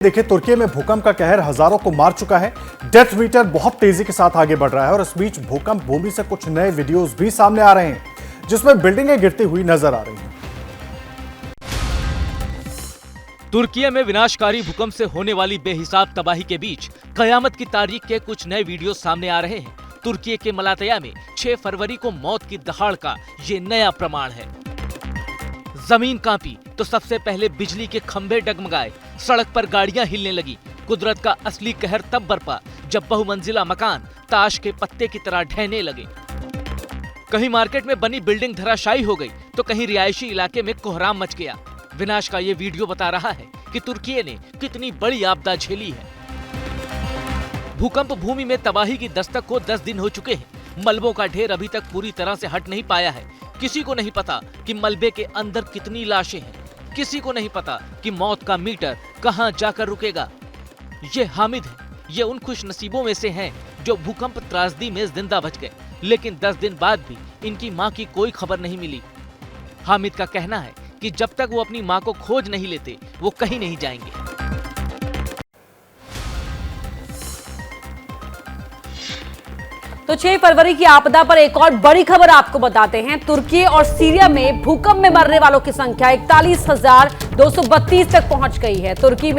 देखिए, तुर्की में भूकंप का कहर हजारों को मार चुका है। डेथ मीटर बहुत तेजी के साथ आगे बढ़ रहा है और इस बीच भूकंप भूमि से कुछ नए वीडियोस भी सामने आ रहे हैं जिसमें बिल्डिंगें गिरती हुई नजर आ रही हैं। तुर्की में विनाशकारी भूकंप से होने वाली बेहिसाब तबाही के बीच कयामत की तारीख के कुछ नए वीडियो सामने आ रहे हैं। तुर्की के मलातया में 6 फरवरी को मौत की दहाड़ का ये नया प्रमाण है। जमीन कांपी तो सबसे पहले बिजली के खंभे डगमगाए, सड़क पर गाड़ियां हिलने लगी। कुदरत का असली कहर तब बरपा जब बहुमंजिला मकान ताश के पत्ते की तरह ढहने लगे। कहीं मार्केट में बनी बिल्डिंग धराशायी हो गई तो कहीं रिहायशी इलाके में कोहराम मच गया। विनाश का ये वीडियो बता रहा है कि तुर्की ने कितनी बड़ी आपदा झेली है। भूकंप भूमि में तबाही की दस्तक को 10 दिन हो चुके हैं। मलबों का ढेर अभी तक पूरी तरह से हट नहीं पाया है। किसी को नहीं पता कि मलबे के अंदर कितनी लाशें हैं। किसी को नहीं पता कि मौत का मीटर कहां जाकर रुकेगा। ये हामिद है, ये उन खुश नसीबों में से हैं जो भूकंप त्रासदी में जिंदा बच गए, लेकिन 10 दिन बाद भी इनकी मां की कोई खबर नहीं मिली। हामिद का कहना है कि जब तक वो अपनी मां को खोज नहीं लेते वो कहीं नहीं जाएंगे। तो 6 फरवरी की आपदा पर एक और बड़ी खबर आपको बताते हैं। तुर्की और सीरिया में भूकंप में मरने वालों की संख्या 41,232 तक पहुंच गई है। तुर्की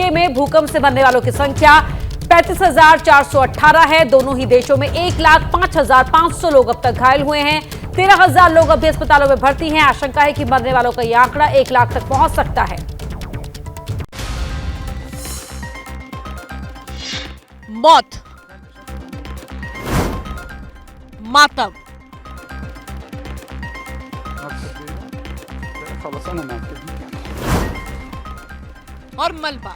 में भूकंप से मरने वालों की संख्या 35,418 है। दोनों ही देशों में 1,05,500 लोग अब तक घायल हुए हैं। 13,000 लोग अभी अस्पतालों में भर्ती हैं। आशंका है कि मरने वालों का यह आंकड़ा 1 लाख तक पहुंच सकता है। मौत, मातम, और मलबा,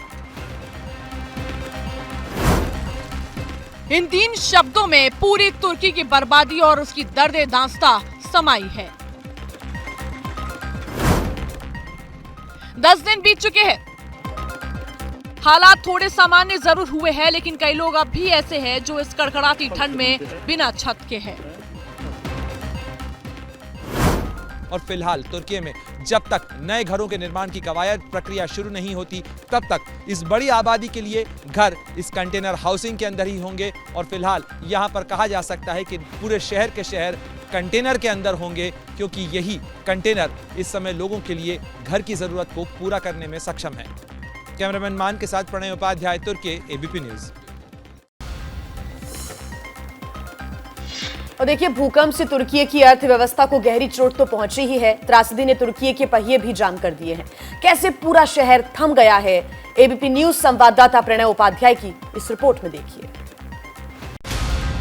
इन 3 शब्दों में पूरी तुर्की की बर्बादी और उसकी दर्द दास्तां समाई है। 10 दिन बीत चुके हैं। हालात थोड़े सामान्य जरूर हुए हैं, लेकिन कई लोग अब भी ऐसे हैं जो इस कड़कड़ाती ठंड में बिना छत के हैं। और फिलहाल तुर्की में जब तक नए घरों के निर्माण की कवायद प्रक्रिया शुरू नहीं होती, तब तक इस बड़ी आबादी के लिए घर इस कंटेनर हाउसिंग के अंदर ही होंगे। और फिलहाल यहाँ पर कहा जा सकता है कि पूरे शहर के शहर कंटेनर के अंदर होंगे, क्योंकि यही कंटेनर इस समय लोगों के लिए घर की जरूरत को पूरा करने में सक्षम है। कैमरामैन मान के साथ प्रणय उपाध्याय, तुर्की, एबीपी न्यूज। और देखिए, भूकंप से तुर्की की अर्थव्यवस्था को गहरी चोट तो पहुंची ही है। त्रासदी ने तुर्की के पहिए भी जाम कर दिए हैं। कैसे पूरा शहर थम गया है, एबीपी न्यूज संवाददाता प्रणय उपाध्याय की इस रिपोर्ट में देखिए।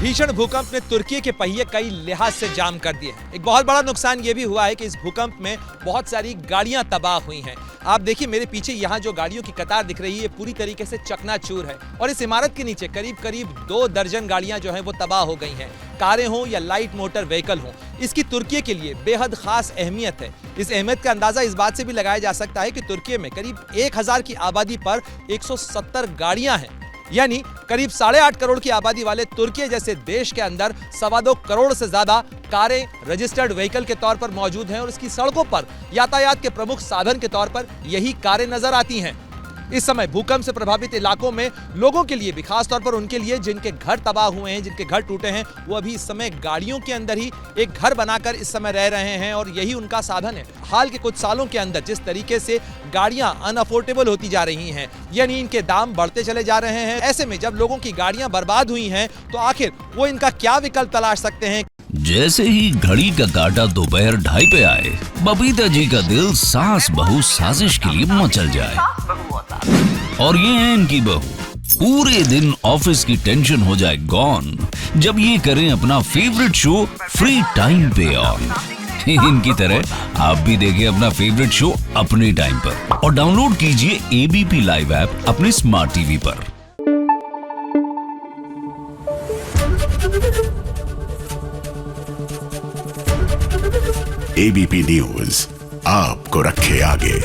भीषण भूकंप ने तुर्की के पहिए कई लिहाज से जाम कर दिए हैं। एक बहुत बड़ा नुकसान यह भी हुआ है कि इस भूकंप में बहुत सारी गाड़ियां तबाह हुई हैं। आप देखिए, मेरे पीछे यहाँ जो गाड़ियों की कतार दिख रही है पूरी तरीके से चकनाचूर है। और इस इमारत के नीचे करीब 2 दर्जन गाड़ियां जो हैं वो तबाह हो गई हैं। कारें हों या लाइट मोटर व्हीकल हों, इसकी तुर्की के लिए बेहद खास अहमियत है। इस अहमियत का अंदाजा इस बात से भी लगाया जा सकता है कि तुर्की में करीब 1000 की आबादी पर 170 गाड़ियां हैं। यानी करीब 8.5 करोड़ की आबादी वाले तुर्की जैसे देश के अंदर 2.25 करोड़ से ज्यादा कारें रजिस्टर्ड व्हीकल के तौर पर मौजूद हैं। और इसकी सड़कों पर यातायात के प्रमुख साधन के तौर पर यही कारें नजर आती हैं। इस समय भूकंप से प्रभावित इलाकों में लोगों के लिए भी, खास तौर पर उनके लिए जिनके घर तबाह हुए हैं, जिनके घर टूटे हैं, वो अभी इस समय गाड़ियों के अंदर ही एक घर बनाकर इस समय रह रहे हैं और यही उनका साधन है। हाल के कुछ सालों के अंदर जिस तरीके से गाड़ियां अनअफोर्डेबल होती जा रही हैं, यानी इनके दाम बढ़ते चले जा रहे हैं, ऐसे में जब लोगों की गाड़ियां बर्बाद हुई हैं तो आखिर वो इनका क्या विकल्प तलाश सकते हैं। जैसे ही घड़ी का काटा दोपहर 2:30 पे आए, बबीता जी का दिल सास बहू साजिश के लिए मचल जाए। और ये है इनकी बहू, पूरे दिन ऑफिस की टेंशन हो जाए गॉन जब ये करें अपना फेवरेट शो फ्री टाइम पे ऑन। इनकी तरह आप भी देखिए अपना फेवरेट शो अपने टाइम पर और डाउनलोड कीजिए एबीपी लाइव ऐप अपने स्मार्ट टीवी पर। एबीपी न्यूज आपको रखे आगे।